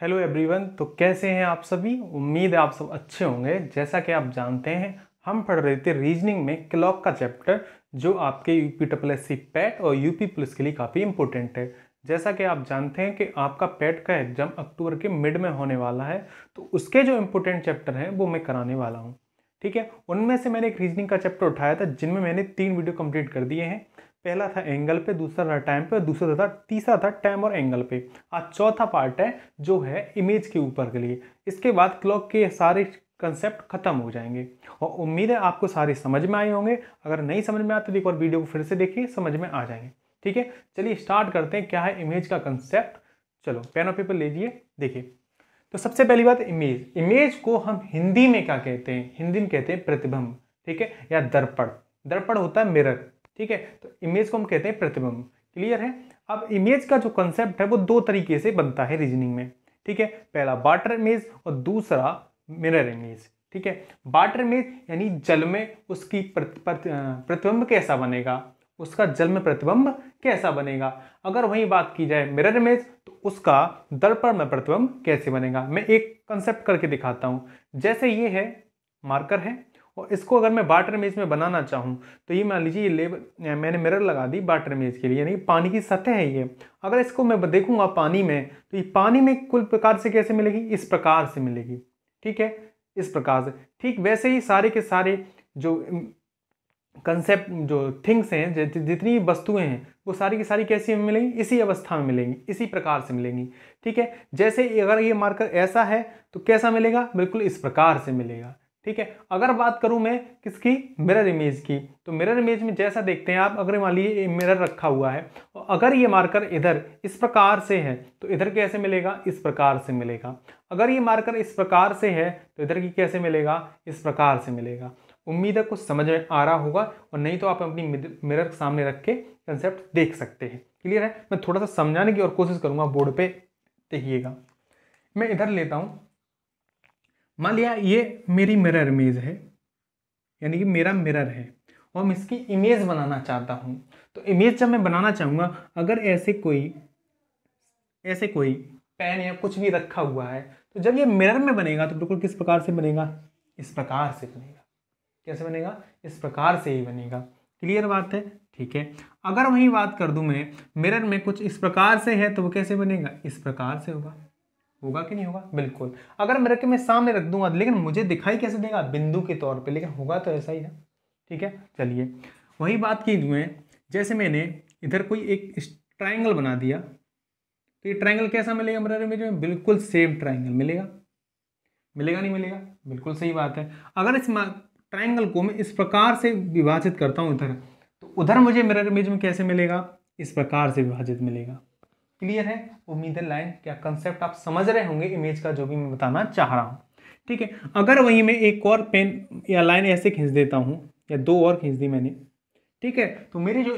Hello everyone. तो कैसे हैं आप सभी। उम्मीद है आप सब अच्छे होंगे। जैसा कि आप जानते हैं हम पढ़ रहे थे रीजनिंग में क्लॉक का चैप्टर, जो आपके UP triple S C PET और यूपी पुलिस के लिए काफ़ी इंपॉर्टेंट है। जैसा कि आप जानते हैं कि आपका पैट का एग्जाम अक्टूबर के मिड में होने वाला है, तो उसके जो इंपॉर्टेंट चैप्टर हैं वो मैं कराने वाला हूँ। ठीक है, उनमें से मैंने एक रीजनिंग का चैप्टर उठाया था जिनमें मैंने 3 वीडियो कंप्लीट कर दिए हैं। पहला था एंगल पे, दूसरा था टाइम पे, तीसरा था टाइम और एंगल पे। आज चौथा पार्ट है जो है इमेज के ऊपर के लिए। इसके बाद क्लॉक के सारे कंसेप्ट खत्म हो जाएंगे और उम्मीद है आपको सारे समझ में आए होंगे। अगर नहीं समझ में आते तो एक बार वीडियो को फिर से देखिए, समझ में आ जाएंगे। ठीक है, चलिए स्टार्ट करते हैं। क्या है इमेज का कंसेप्ट। चलो पेन और पेपर लीजिए। देखिए, तो सबसे पहली बात इमेज। इमेज को हम हिंदी में क्या कहते हैं? हिंदी में कहते हैं प्रतिबिंब। ठीक है, या दर्पण। दर्पण होता है मिरर। ठीक है, तो इमेज को हम कहते हैं प्रतिबिंब। क्लियर है। अब इमेज का जो कंसेप्ट है वो दो तरीके से बनता है रीजनिंग में। ठीक है, पहला वाटर इमेज और दूसरा मिरर इमेज। ठीक है, वाटर इमेज यानी जल में उसकी प्रतिबिंब कैसा बनेगा, उसका जल में प्रतिबिंब कैसा बनेगा। अगर वही बात की जाए मिरर इमेज, तो उसका दर्पण में प्रतिबिंब कैसे बनेगा। मैं एक कंसेप्ट करके दिखाता हूं। जैसे ये है मार्कर है और इसको अगर मैं वाटर इमेज में बनाना चाहूं, तो ये मान लीजिए ये लेवल मैंने मिरर लगा दी वाटर इमेज के लिए, यानी पानी की सतह है ये। अगर इसको मैं देखूंगा पानी में, तो ये पानी में कुल प्रकार से कैसे मिलेगी? इस प्रकार से मिलेगी। ठीक है, इस प्रकार से। ठीक वैसे ही सारे के सारे जो कंसेप्ट, जो थिंग्स हैं, जितनी वस्तुएं हैं, वो सारी की सारी कैसी मिलेंगी? इसी अवस्था में मिलेंगी, इसी प्रकार से मिलेंगी। ठीक है, जैसे अगर ये मार्कर ऐसा है तो कैसा मिलेगा? बिल्कुल इस प्रकार से मिलेगा। ठीक है, अगर बात करूं मैं किसकी? मिरर इमेज की, तो मिरर इमेज में जैसा देखते हैं आप, अगर मान लीजिए मिरर रखा हुआ है और अगर ये मार्कर इधर इस प्रकार से है, तो इधर कैसे मिलेगा? इस प्रकार से मिलेगा। अगर ये मार्कर इस प्रकार से है, तो इधर की कैसे मिलेगा? इस प्रकार से मिलेगा। उम्मीद है कुछ समझ में आ रहा होगा, और नहीं तो आप अपनी मिरर सामने रख के कंसेप्ट देख सकते हैं। क्लियर है। मैं थोड़ा सा समझाने की और कोशिश करूंगा बोर्ड पे, देखिएगा। मैं इधर लेता हूं, मान लिया ये मेरी मिरर इमेज है, यानी कि मेरा मिरर है और मैं इसकी इमेज बनाना चाहता हूं। तो इमेज जब मैं बनाना चाहूंगा, अगर ऐसे कोई पेन या कुछ भी रखा हुआ है, तो जब ये मिरर में बनेगा तो बिल्कुल किस प्रकार से बनेगा? इस प्रकार से बनेगा। कैसे बनेगा? इस प्रकार से ही बनेगा। क्लियर बात है। ठीक है, अगर वही बात कर दूं मैं, मिरर में कुछ इस प्रकार से है, तो वो कैसे बनेगा? इस प्रकार से होगा। होगा कि नहीं होगा? बिल्कुल। अगर मिरर के मैं सामने रख दूंगा, लेकिन मुझे दिखाई कैसे देगा? बिंदु के तौर पे, लेकिन होगा तो ऐसा ही ना। ठीक है, चलिए वही बात की मैं। जैसे मैंने इधर कोई एक ट्राइंगल बना दिया, तो ये ट्राइंगल कैसा मिलेगा मिरर इमेज में? बिल्कुल सेम ट्राइंगल मिलेगा। मिलेगा नहीं मिलेगा? बिल्कुल सही बात है। अगर इस ट्राइंगल को मैं इस प्रकार से विभाजित करता हूं इधर, तो उधर मुझे मिरर इमेज में कैसे मिलेगा? इस प्रकार से विभाजित मिलेगा। क्लियर है। उम्मीद है लाइन क्या कंसेप्ट आप समझ रहे होंगे इमेज का, जो भी मैं बताना चाह रहा हूं। ठीक है, अगर वहीं मैं एक और पेन या लाइन ऐसे खींच देता हूं, या दो और खींच दी मैंने, ठीक है, तो मेरी जो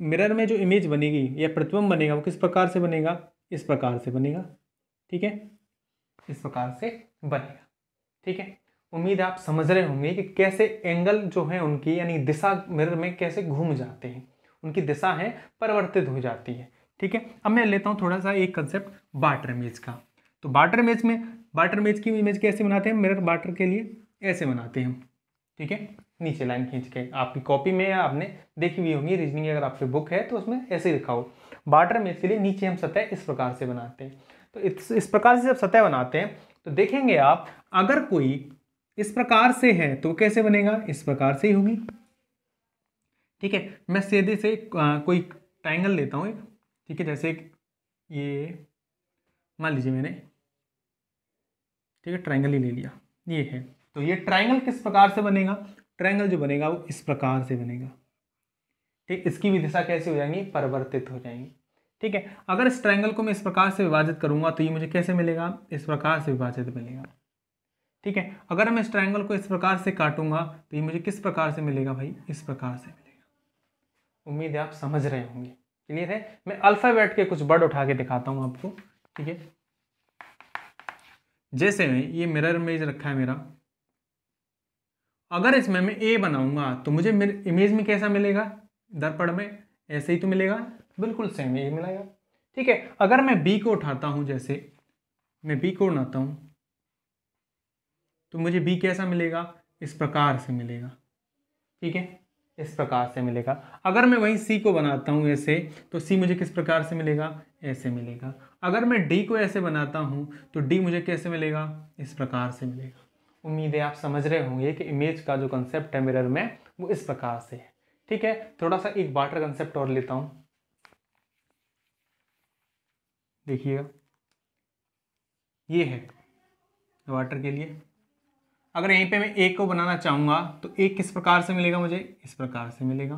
मिरर में जो इमेज बनेगी या प्रतिबिंब बनेगा, वो किस प्रकार से बनेगा? इस प्रकार से बनेगा। ठीक है, इस प्रकार से बनेगा। ठीक है, उम्मीद आप समझ रहे होंगे कि कैसे एंगल जो है उनकी, यानी दिशा मिरर में कैसे घूम जाते हैं, उनकी दिशा है परिवर्तित हो जाती है। ठीक है, अब मैं लेता हूं थोड़ा सा एक कंसेप्ट वाटर इमेज का। तो वाटर इमेज की इमेज कैसे बनाते हैं? मिरर वाटर के लिए ऐसे बनाते हैं। ठीक है, नीचे लाइन खींच के, आपकी कॉपी में या आपने देखी हुई होंगी रीजनिंग, अगर आपके बुक है तो उसमें ऐसे लिखा हो। वाटर इमेज के लिए नीचे हम सतह इस प्रकार से बनाते हैं। तो इस प्रकार से जब सतह बनाते हैं, तो देखेंगे आप, अगर कोई इस प्रकार से है तो कैसे बनेगा? इस प्रकार से ही होगी। ठीक है, मैं सीधे से कोई ट्राइंगल लेता हूँ। ठीक है, जैसे ये मान लीजिए मैंने, ठीक है, ट्राइंगल ही ले लिया, ये है। तो ये ट्राइंगल किस प्रकार से बनेगा? ट्राइंगल जो बनेगा वो इस प्रकार से बनेगा। ठीक, इसकी भी दिशा कैसे हो जाएंगी? परिवर्तित हो जाएंगी। ठीक है, अगर इस ट्राइंगल को मैं इस प्रकार से विभाजित करूंगा, तो ये मुझे कैसे मिलेगा? इस प्रकार से विभाजित मिलेगा। ठीक है, अगर मैं इस ट्राइंगल को इस प्रकार से काटूंगा, तो ये मुझे किस प्रकार से मिलेगा भाई? इस प्रकार से मिलेगा। उम्मीद है आप समझ रहे होंगे। क्लियर है। मैं अल्फाबेट के कुछ वर्ड उठा के दिखाता हूं आपको। ठीक है, जैसे में ये मिरर इमेज रखा है मेरा, अगर इसमें मैं ए बनाऊंगा, तो मुझे इमेज में कैसा मिलेगा? दर्पण में ऐसे ही तो मिलेगा, बिल्कुल सेम ये मिलेगा। ठीक है, अगर मैं बी को उठाता हूं, जैसे मैं बी को बनाता हूँ तो मुझे बी कैसा मिलेगा, इस प्रकार से मिलेगा। ठीक है, इस प्रकार से मिलेगा। अगर मैं वहीं सी को बनाता हूँ ऐसे, तो सी मुझे किस प्रकार से मिलेगा, ऐसे मिलेगा। अगर मैं डी को ऐसे बनाता हूँ तो डी मुझे कैसे मिलेगा, इस प्रकार से मिलेगा। उम्मीद है आप समझ रहे होंगे कि इमेज का जो कंसेप्ट है मिरर में वो इस प्रकार से है। ठीक है, थोड़ा सा एक वाटर कंसेप्ट और लेता हूँ, देखिएगा ये है वाटर के लिए। अगर यहीं पे मैं एक को बनाना चाहूँगा तो एक किस प्रकार से मिलेगा, मुझे इस प्रकार से मिलेगा।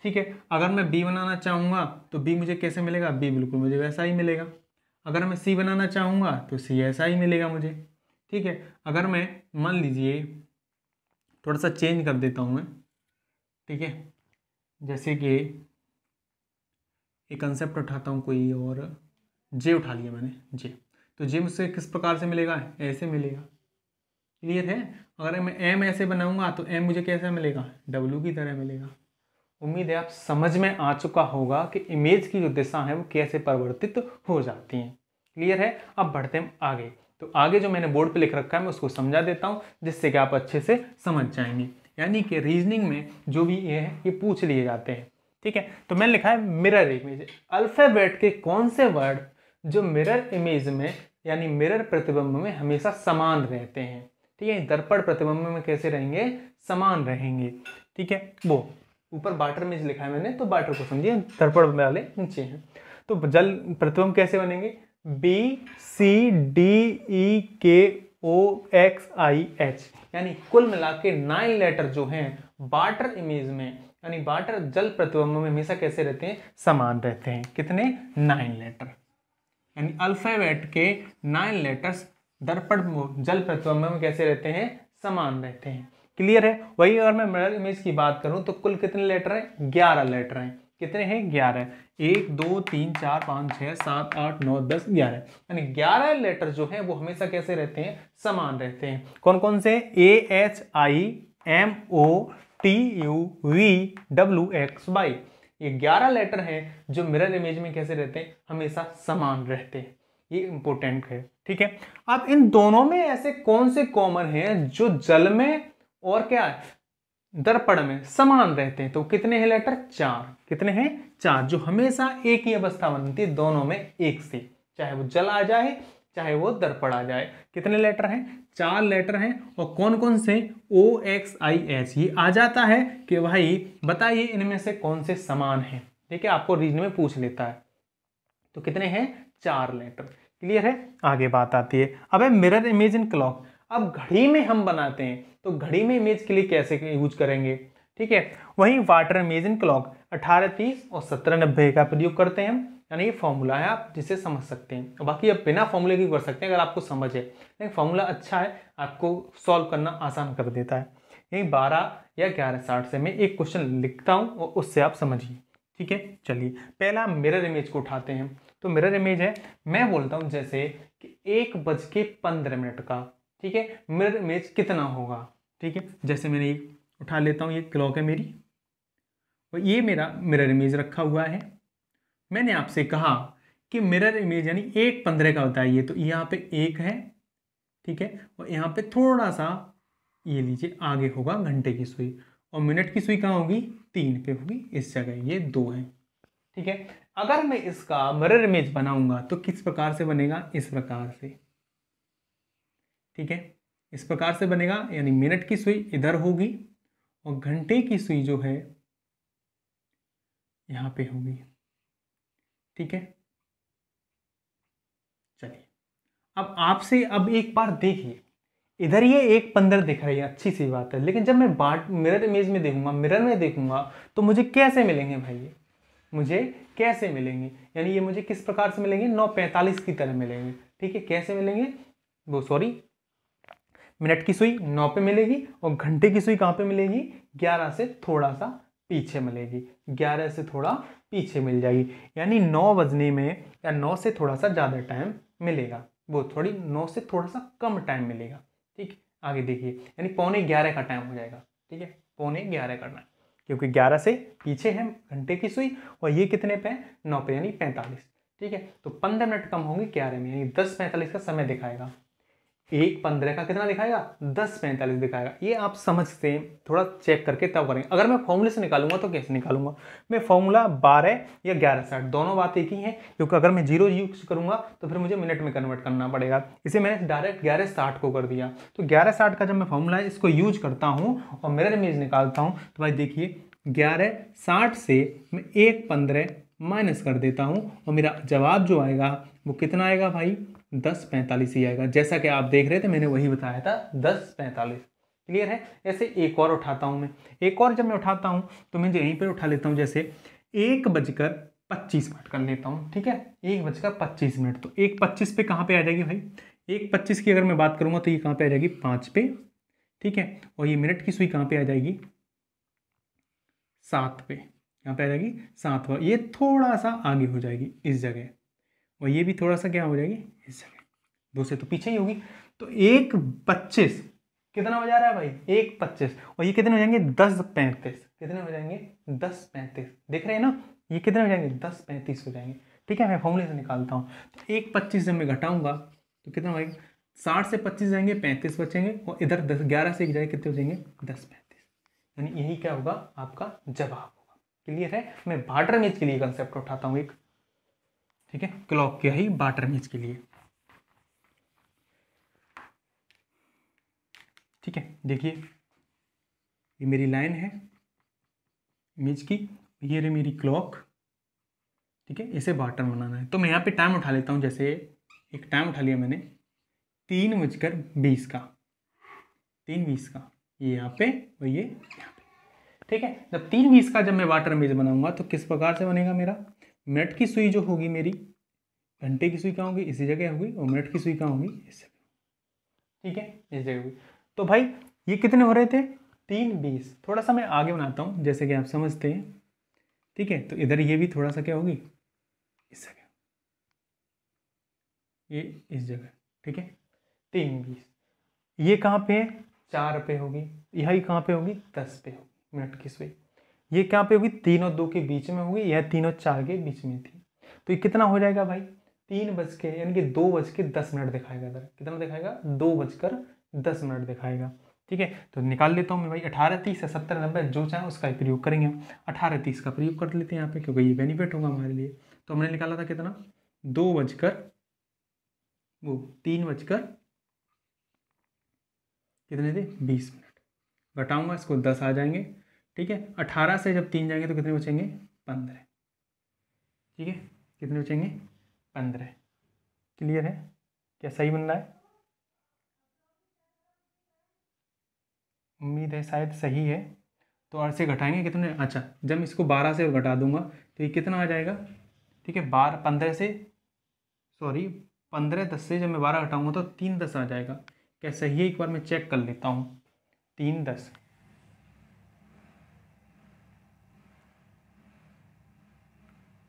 ठीक है, अगर मैं बी बनाना चाहूँगा तो बी मुझे कैसे मिलेगा, बी बिल्कुल मुझे वैसा ही मिलेगा। अगर मैं सी बनाना चाहूँगा तो सी ऐसा ही मिलेगा मुझे। ठीक है, अगर मैं मान लीजिए थोड़ा सा चेंज कर देता हूँ मैं, ठीक है, जैसे कि एक कंसेप्ट उठाता हूँ कोई और, जे उठा लिया मैंने, जे, तो जे मुझसे किस प्रकार से मिलेगा, ऐसे मिलेगा। क्लियर है। अगर मैं एम ऐसे बनाऊंगा तो एम मुझे कैसा मिलेगा, डब्ल्यू की तरह मिलेगा। उम्मीद है आप समझ में आ चुका होगा कि इमेज की जो दिशा है वो कैसे परिवर्तित हो जाती हैं। क्लियर है। अब बढ़ते हैं आगे। तो आगे जो मैंने बोर्ड पे लिख रखा है मैं उसको समझा देता हूँ जिससे कि आप अच्छे से समझ जाएंगे। यानी कि रीजनिंग में जो भी ये है ये पूछ लिए जाते हैं। ठीक है, तो मैंने लिखा है मिरर इमेज। अल्फाबेट के कौन से वर्ड जो मिरर इमेज में यानी मिरर प्रतिबिंब में हमेशा समान रहते हैं। ठीक है, दर्पण प्रतिबिंब में कैसे रहेंगे, समान रहेंगे। ठीक है, वो ऊपर वाटर में लिखा है मैंने, तो वाटर को समझिए, दर्पण वाले नीचे हैं। तो जल प्रतिबिंब कैसे बनेंगे, बी सी डी ई के ओ एक्स आई एच, यानी कुल मिला के 9 लेटर जो हैं वाटर इमेज में यानी वाटर जल प्रतिबिंब में हमेशा कैसे रहते हैं, समान रहते हैं। कितने, 9 लेटर, यानी अल्फाबेट के 9 लेटर्स दर्पण जल प्रतिबिंब में कैसे रहते हैं, समान रहते हैं। क्लियर है। वही अगर मैं मिरर इमेज की बात करूं तो कुल कितने लेटर हैं, 11 लेटर हैं। कितने हैं, 11। 1 2 3 4 5 6 7 8 9 10 11, यानी 11 लेटर जो हैं वो हमेशा कैसे रहते हैं, समान रहते हैं। कौन कौन से, A H I M O T U V W X Y, ये 11 लेटर हैं जो मिरर इमेज में कैसे रहते हैं, हमेशा समान रहते हैं। ये इंपॉर्टेंट है। ठीक है, अब इन दोनों में ऐसे कौन से कॉमन हैं जो जल में और क्या दर्पण में समान रहते हैं, तो कितने हैं लेटर, 4। कितने हैं, 4, जो हमेशा एक ही अवस्था बनती है दोनों में एक से, चाहे वो जल आ जाए चाहे वो दर्पण आ जाए। कितने लेटर हैं, 4 लेटर हैं। और कौन कौन से, ओ एक्स आई एच, ये आ जाता है कि भाई बताइए इनमें से कौन से समान है। ठीक है, आपको रीजन में पूछ लेता है। तो कितने हैं, 4 लेटर। क्लियर है। आगे बात आती है अब है मिरर इमेज इन क्लॉक। अब घड़ी में हम बनाते हैं तो घड़ी में इमेज के लिए कैसे यूज करेंगे। ठीक है, वहीं वाटर इमेज इन क्लॉक 1830 और 1790 का प्रयोग करते हैं हम, यानी ये फॉर्मूला है, आप जिसे समझ सकते हैं। बाकी आप बिना फॉर्मूले के कर सकते हैं अगर आपको समझ है, लेकिन फॉर्मूला अच्छा है, आपको सॉल्व करना आसान कर देता है। यही 12 या 1160 से मैं एक क्वेश्चन लिखता हूँ और उससे आप समझिए। ठीक है, चलिए पहला मिरर इमेज को उठाते हैं। तो मिरर इमेज है, मैं बोलता हूं जैसे कि 1:15 का। ठीक है, मिरर इमेज कितना होगा। ठीक है, जैसे मैंने एक उठा लेता हूं, ये क्लॉक है मेरी और ये मेरा मिरर इमेज रखा हुआ है। मैंने आपसे कहा कि मिरर इमेज यानी 1:15 का बताइए, तो यहाँ पे 1 है। ठीक है, और यहाँ पे थोड़ा सा ये लीजिए आगे होगा घंटे की सुई, और मिनट की सुई कहाँ होगी, 3 पे होगी, इस जगह ये 2 है। ठीक है, अगर मैं इसका मिरर इमेज बनाऊंगा तो किस प्रकार से बनेगा, इस प्रकार से। ठीक है, इस प्रकार से बनेगा, यानी मिनट की सुई इधर होगी और घंटे की सुई जो है यहां पे होगी। ठीक है, चलिए अब आपसे अब एक बार देखिए, इधर ये 1:15 दिख रही है, अच्छी सी बात है, लेकिन जब मैं बाट मिरर इमेज में देखूंगा, मिरर में देखूंगा तो मुझे कैसे मिलेंगे भाई, ये मुझे कैसे मिलेंगे, यानी ये मुझे किस प्रकार से मिलेंगे, 9:45 की तरह मिलेंगे। ठीक है, कैसे मिलेंगे, वो सॉरी मिनट की सुई 9 पे मिलेगी और घंटे की सुई कहाँ पे मिलेगी, 11 से थोड़ा सा पीछे मिलेगी, 11 से थोड़ा पीछे मिल जाएगी, यानी 9 बजने में या 9 से थोड़ा सा ज़्यादा टाइम मिलेगा, वो थोड़ी 9 से थोड़ा सा कम टाइम मिलेगा। ठीक, आगे देखिए, यानी 11:15 का टाइम हो जाएगा। ठीक है, 11:15 का टाइम, क्योंकि 11 से पीछे है घंटे की सुई और ये कितने पे, 9 पे, यानी 45। ठीक है, तो 15 मिनट कम होंगे 11 में, यानी 10:45 का समय दिखाएगा। 1:15 का कितना दिखाएगा? 10:45 दिखाएगा। ये आप समझते हैं, थोड़ा चेक करके तब करेंगे। अगर मैं फॉर्मूले से निकालूंगा तो कैसे निकालूंगा? मैं फॉर्मूला 12 या 11:60 दोनों बात एक ही है, क्योंकि अगर मैं 0 यूज करूंगा तो फिर मुझे मिनट में कन्वर्ट करना पड़ेगा। इसे मैंने डायरेक्ट 11:60 को कर दिया। तो 11:60 का जब मैं फॉर्मूला है इसको यूज करता हूँ और मिरर इमेज निकालता हूँ, तो भाई देखिए 11:60 से मैं 1:15 माइनस कर देता हूँ और मेरा जवाब जो आएगा वो कितना आएगा भाई? 10:45 ही आएगा। जैसा कि आप देख रहे थे मैंने वही बताया था, 10:45। क्लियर है? ऐसे एक और उठाता हूं मैं। एक और जब मैं उठाता हूं तो मैं यहीं पर उठा लेता हूं, जैसे 1:25 कर लेता हूं। ठीक है, 1:25। तो 1:25 पे कहाँ पे आ जाएगी भाई? 1:25 की अगर मैं बात करूंगा तो ये कहाँ पे आ जाएगी? 5 पे। ठीक है, और ये मिनट की सुई कहाँ पे आ जाएगी? 7 पे। यहाँ पे आ जाएगी 7 पर। ये थोड़ा सा आगे हो जाएगी इस जगह, और ये भी थोड़ा सा क्या हो जाएगी? इस जगह। 2 से तो पीछे ही होगी। तो 1:25 कितना हो जा रहा है भाई? 1:25, और ये कितने हो जाएंगे? 10:35। कितने हो जाएंगे? 10:35। देख रहे हैं ना, ये कितने हो जाएंगे? 10:35 हो जाएंगे। ठीक है, मैं फॉर्मूले से निकालता हूँ। तो 1:25 जब मैं घटाऊंगा तो कितना हो जाएगा? 60 से 25 जाएंगे, 35 बचेंगे, और इधर 11 से 1 जाएंगे, कितने हो जाएंगे? 10:35। यानी यही क्या होगा? आपका जवाब होगा। क्लियर है? मैं बार्टर इमेज के लिए कंसेप्ट उठाता हूँ एक। ठीक है, क्लॉक के ही बार्टर इमेज के लिए। ठीक है, देखिए ये मेरी लाइन है इमेज की, ये रही मेरी क्लॉक। ठीक है, इसे बार्टर बनाना है। तो मैं यहाँ पे टाइम उठा लेता हूँ। जैसे एक टाइम उठा लिया मैंने 3:20 का, 3:20 का, ये यहाँ पे और ये यहाँ पे। ठीक है, जब 3:20 का जब मैं वाटर इमेज बनाऊंगा तो किस प्रकार से बनेगा मेरा? मिनट की सुई जो होगी मेरी, घंटे की सुई कहाँ होगी? इसी जगह होगी, और मिनट की सुई कहाँ होगी? इस जगह। ठीक है, इस जगह होगी। तो भाई ये कितने हो रहे थे? 3:20। थोड़ा सा मैं आगे बनाता हूँ जैसे कि आप समझते हैं। ठीक है, तो इधर ये भी थोड़ा सा क्या होगी? इस जगह, ये इस जगह। ठीक है, 3:20। ये कहाँ पे है? 4 पे होगी। यही कहाँ पे होगी? 10 पे होगी मिनट की सुई। ये कहाँ पे होगी? 3 और 2 के बीच में होगी, यह 3 और 4 के बीच में थी। तो ये कितना हो जाएगा भाई? 3 बज के, यानी कि 2:10 दिखाएगा। इधर कितना दिखाएगा? 2:10 दिखाएगा। ठीक है, तो निकाल लेता हूँ मैं भाई। 18, 30 या 70, 90 जो चाहे उसका ही प्रयोग करेंगे। 18, 30 का प्रयोग कर लेते हैं यहाँ पे, क्योंकि ये बेनिफिट होगा हमारे लिए। तो हमने निकाला था कितना? 3 कितने थे? 20 मिनट। घटाऊंगा इसको, 10 आ जाएंगे। ठीक है, 18 से जब 3 जाएंगे तो कितने बचेंगे? 15। ठीक है, कितने बचेंगे? 15। क्लियर है? क्या सही बन रहा है? उम्मीद है शायद सही है। तो 8 से घटाएंगे कितने? अच्छा, जब इसको 12 से घटा दूंगा तो ये कितना आ जाएगा? ठीक है, 15 से, सॉरी 15, 10 से जब मैं 12 घटाऊंगा तो 3:10 आ जाएगा। क्या सही है? एक बार मैं चेक कर लेता हूँ। 3:10,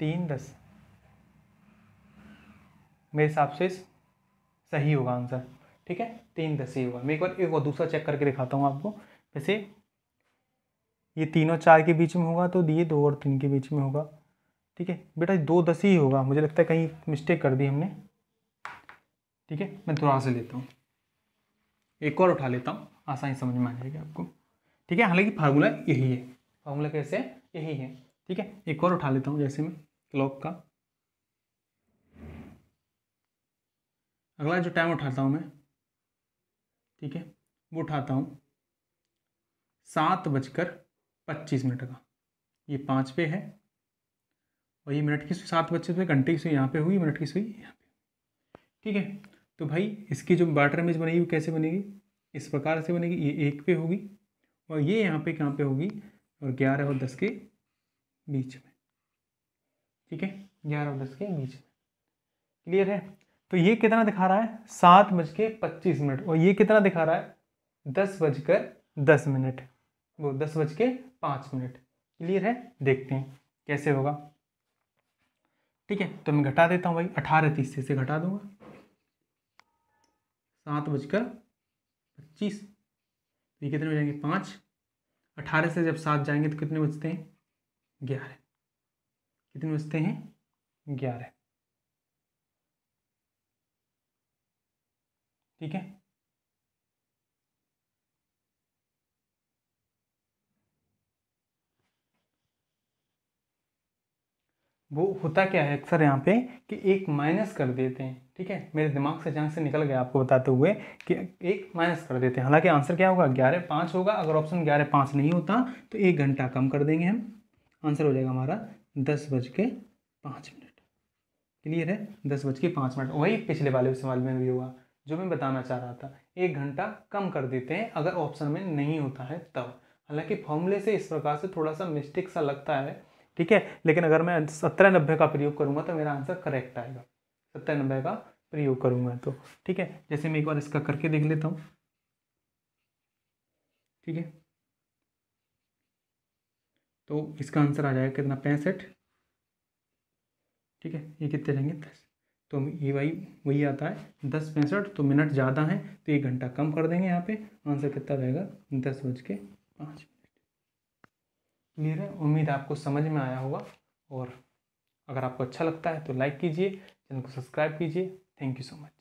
3:10 मेरे हिसाब से सही होगा आंसर। ठीक है, 3:10 ही होगा। मैं एक और दूसरा चेक करके दिखाता हूँ आपको। वैसे ये 3 और 4 के बीच में होगा, तो ये 2 और 3 के बीच में होगा। ठीक है बेटा, 2:10 ही होगा। मुझे लगता है कहीं मिस्टेक कर दी हमने। ठीक है, मैं थोड़ा से लेता हूँ, एक और उठा लेता हूँ, आसानी समझ में आ जाएगी आपको। ठीक है, हालांकि फार्मूला यही है। फार्मूला कैसे है? यही है। ठीक है, एक और उठा लेता हूँ, जैसे मैं क्लॉक का अगला जो टाइम उठाता हूँ मैं, ठीक है, वो उठाता हूँ 7:25 का। ये 5 पे है, और ये मिनट की सुई 7:25 पे, घंटे की सुई यहाँ पे हुई, मिनट की सुई यहाँ पे। ठीक है, तो भाई इसकी जो वाटर इमेज बनेगी वो कैसे बनेगी? इस प्रकार से बनेगी। ये 1 पे होगी, और ये यहाँ पे कहाँ पे होगी? और 11 और 10 के बीच में। ठीक है, 11 और 10 के बीच में। क्लियर है? तो ये कितना दिखा रहा है? 7:25, और ये कितना दिखा रहा है? 10:10। वो 10:05। क्लियर है? देखते हैं कैसे होगा। ठीक है, तो मैं घटा देता हूँ भाई। 18, 30 से घटा दूंगा। 7:25, तो ये कितने हो जाएंगे? 5। 18 से जब 7 जाएंगे तो कितने बचते हैं? 11। कितने बचते हैं? 11। ठीक है। वो होता क्या है अक्सर यहाँ पे कि एक माइनस कर देते हैं, ठीक है, मेरे दिमाग से जहाँ से निकल गया आपको बताते हुए कि एक माइनस कर देते हैं। हालांकि आंसर क्या होगा, 11:05 होगा। अगर ऑप्शन 11:05 नहीं होता तो 1 घंटा कम कर देंगे हम, आंसर हो जाएगा हमारा 10:05। क्लियर है, 10:05। वही पिछले वाले सवाल में भी हुआ जो मैं बताना चाह रहा था, 1 घंटा कम कर देते हैं अगर ऑप्शन में नहीं होता है तब। हालांकि फॉर्मूले से इस प्रकार से थोड़ा सा मिस्टेक सा लगता है, ठीक है, लेकिन अगर मैं 70-90 का प्रयोग करूंगा तो मेरा आंसर करेक्ट आएगा। 70-90 का प्रयोग करूंगा तो, ठीक है। जैसे मैं एक बार इसका करके देख लेता हूँ, ठीक है। तो इसका आंसर आ जाएगा कितना, 65, ठीक है। ये कितने रहेंगे, 10। तो ये वही आता है 10:65। तो मिनट ज़्यादा हैं तो 1 घंटा कम कर देंगे यहाँ पे, आंसर कितना रहेगा, 10:05। क्लियर है, उम्मीद है आपको समझ में आया होगा। और अगर आपको अच्छा लगता है तो लाइक कीजिए, चैनल को सब्सक्राइब कीजिए। Thank you so much.